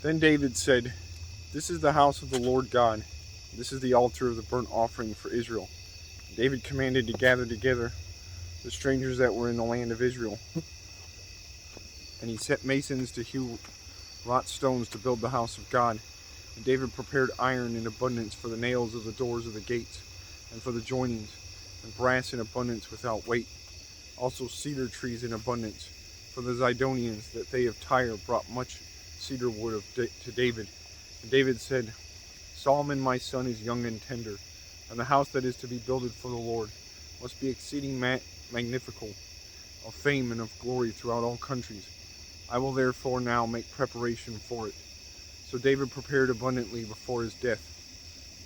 Then David said, "This is the house of the Lord God. This is the altar of the burnt offering for Israel." David commanded to gather together the strangers that were in the land of Israel. And he set masons to hew wrought stones to build the house of God. And David prepared iron in abundance for the nails of the doors of the gates, and for the joinings, and brass in abundance without weight. Also cedar trees in abundance. For the Zidonians that they of Tyre brought much cedar wood to David. And David said, "Solomon my son is young and tender, and the house that is to be builded for the Lord must be exceeding magnifical, of fame and of glory throughout all countries. I will therefore now make preparation for it." So David prepared abundantly before his death.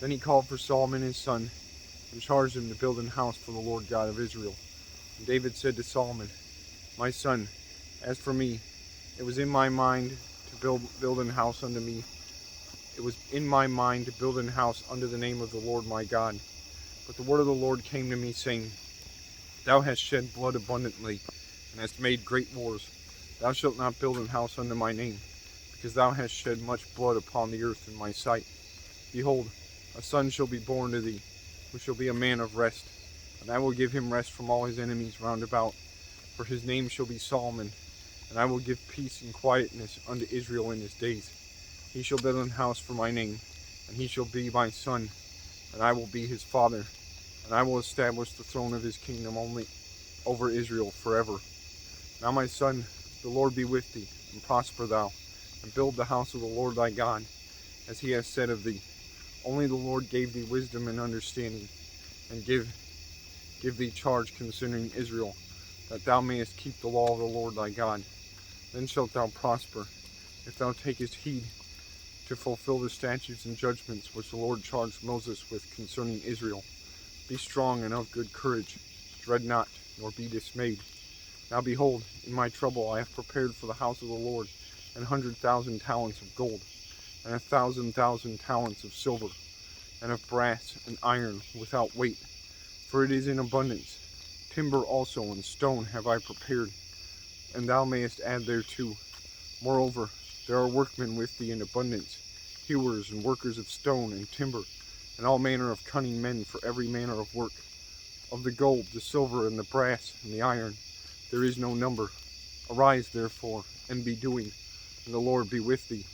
Then he called for Solomon his son, and charged him to build an house for the Lord God of Israel. And David said to Solomon, "My son, as for me, it was in my mind to build an house unto me. It was in my mind to build an house unto the name of the Lord my God. But the word of the Lord came to me, saying, Thou hast shed blood abundantly, and hast made great wars. Thou shalt not build an house unto my name, because thou hast shed much blood upon the earth in my sight. Behold, a son shall be born to thee, who shall be a man of rest, and I will give him rest from all his enemies round about. For his name shall be Solomon, and I will give peace and quietness unto Israel in his days. He shall build an house for my name, and he shall be my son, and I will be his father, and I will establish the throne of his kingdom only over Israel forever. Now my son, the Lord be with thee, and prosper thou, and build the house of the Lord thy God, as he has said of thee. Only the Lord gave thee wisdom and understanding, and give thee charge concerning Israel, that thou mayest keep the law of the Lord thy God. Then shalt thou prosper, if thou takest heed to fulfill the statutes and judgments which the Lord charged Moses with concerning Israel. Be strong and of good courage, dread not, nor be dismayed. Now behold, in my trouble I have prepared for the house of the Lord 100,000 talents of gold, and 1,000 talents of silver, and of brass and iron without weight, for it is in abundance. Timber also and stone have I prepared, and thou mayest add thereto. Moreover, there are workmen with thee in abundance, hewers and workers of stone and timber, and all manner of cunning men for every manner of work. Of the gold, the silver, and the brass, and the iron, there is no number. Arise, therefore, and be doing, and the Lord be with thee.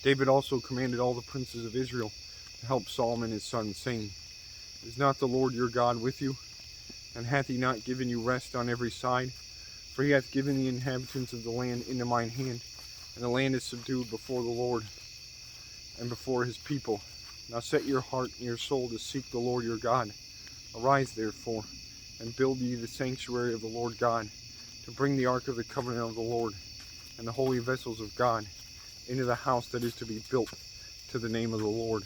David also commanded all the princes of Israel to help Solomon his son, saying, Is not the Lord your God with you? And hath he not given you rest on every side? For he hath given the inhabitants of the land into mine hand, and the land is subdued before the Lord and before his people. Now set your heart and your soul to seek the Lord your God. Arise, therefore, and build ye the sanctuary of the Lord God, to bring the ark of the covenant of the Lord, and the holy vessels of God, into the house that is to be built to the name of the Lord.